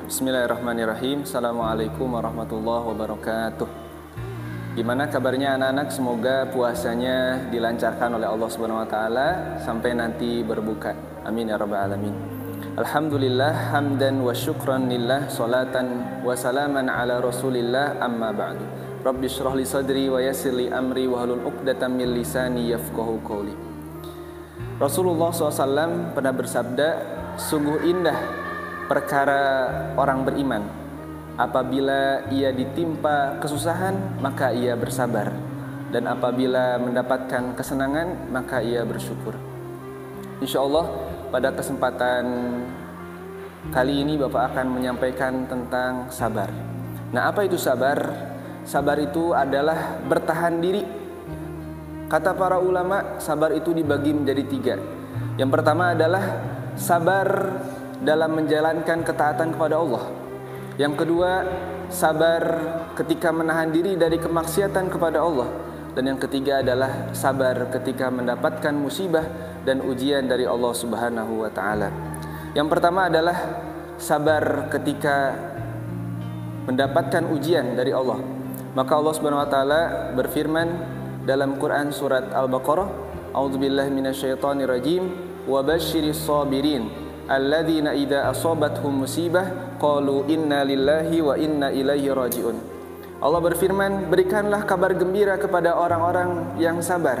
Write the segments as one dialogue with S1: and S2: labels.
S1: Bismillahirrahmanirrahim. Assalamualaikum warahmatullahi wabarakatuh. Gimana kabarnya anak-anak? Semoga puasanya dilancarkan oleh Allah Subhanahu wa taala sampai nanti berbuka. Amin ya rabbal alamin. Alhamdulillah hamdan wa syukran lillah, salatan wa salaman ala Rasulillah, amma ba'du. Rabbi shrah li sadri wa yassir li amri wa hlul 'uqdatam min lisani yafqahu qawli. Rasulullah SAW pernah bersabda, sungguh indah perkara orang beriman apabila ia ditimpa kesusahan maka ia bersabar, dan apabila mendapatkan kesenangan maka ia bersyukur. Insyaallah pada kesempatan kali ini Bapak akan menyampaikan tentang sabar. Nah, apa itu sabar? Sabar itu adalah bertahan diri. Kata para ulama, sabar itu dibagi menjadi 3. Yang pertama adalah sabar dalam menjalankan ketaatan kepada Allah. Yang kedua, sabar ketika menahan diri dari kemaksiatan kepada Allah. Dan yang ketiga adalah sabar ketika mendapatkan musibah dan ujian dari Allah Subhanahu wa taala. Yang pertama adalah sabar ketika mendapatkan ujian dari Allah. Maka Allah Subhanahu wa taala berfirman dalam Quran surat Al-Baqarah, A'udzubillahi minasyaitonirrajim, wa basyiris sabirin alladzina idza asabathum musibah qalu inna lillahi wa inna ilaihi rajiun. Allah berfirman, berikanlah kabar gembira kepada orang-orang yang sabar,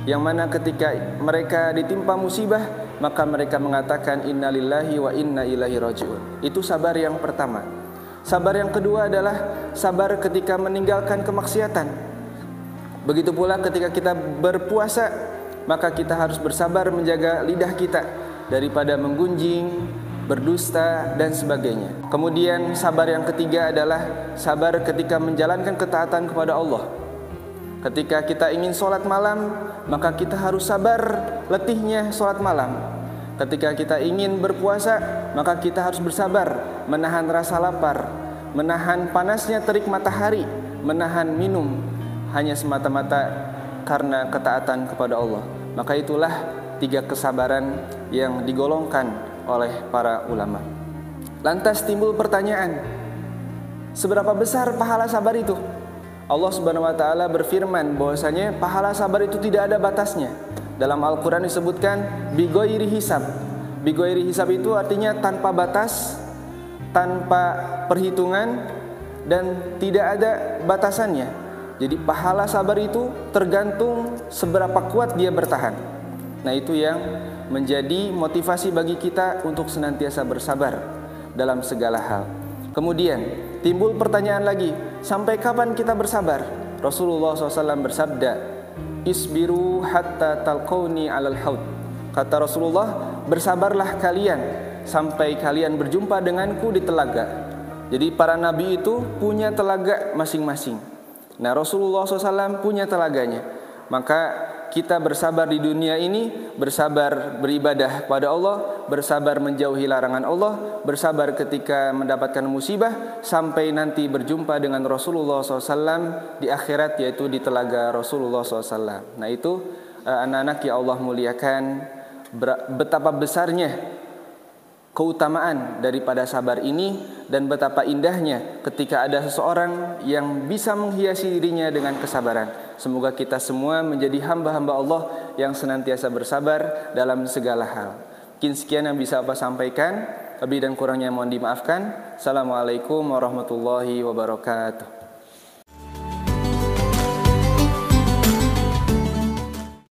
S1: yang mana ketika mereka ditimpa musibah maka mereka mengatakan inna lillahi wa inna ilaihi rajiun. Itu sabar yang pertama. Sabar yang kedua adalah sabar ketika meninggalkan kemaksiatan. Begitu pula ketika kita berpuasa, maka kita harus bersabar menjaga lidah kita daripada menggunjing, berdusta, dan sebagainya. Kemudian sabar yang ketiga adalah sabar ketika menjalankan ketaatan kepada Allah. Ketika kita ingin sholat malam, maka kita harus sabar letihnya sholat malam. Ketika kita ingin berpuasa, maka kita harus bersabar menahan rasa lapar, menahan panasnya terik matahari, menahan minum hanya semata-mata karena ketaatan kepada Allah. Maka itulah 3 kesabaran yang digolongkan oleh para ulama. Lantas timbul pertanyaan, seberapa besar pahala sabar itu? Allah Subhanahu wa taala berfirman bahwasanya pahala sabar itu tidak ada batasnya. Dalam Al-Qur'an disebutkan bighairi hisab. Bighairi hisab itu artinya tanpa batas, tanpa perhitungan, dan tidak ada batasannya. Jadi pahala sabar itu tergantung seberapa kuat dia bertahan. Nah, itu yang menjadi motivasi bagi kita untuk senantiasa bersabar dalam segala hal. Kemudian timbul pertanyaan lagi, sampai kapan kita bersabar? Rasulullah SAW bersabda, isbiru hatta talqauni alal haud. Kata Rasulullah, bersabarlah kalian sampai kalian berjumpa denganku di telaga. Jadi para nabi itu punya telaga masing-masing. Nah, Rasulullah SAW punya telaganya. Maka kita bersabar di dunia ini, bersabar beribadah pada Allah, bersabar menjauhi larangan Allah, bersabar ketika mendapatkan musibah, sampai nanti berjumpa dengan Rasulullah SAW di akhirat, yaitu di telaga Rasulullah SAW. Nah, itu anak-anak yang Allah muliakan, betapa besarnya keutamaan daripada sabar ini, dan betapa indahnya ketika ada seseorang yang bisa menghiasi dirinya dengan kesabaran. Semoga kita semua menjadi hamba-hamba Allah yang senantiasa bersabar dalam segala hal. Mungkin sekian yang bisa Bapak sampaikan. Lebih dan kurangnya mohon dimaafkan. Assalamualaikum warahmatullahi wabarakatuh.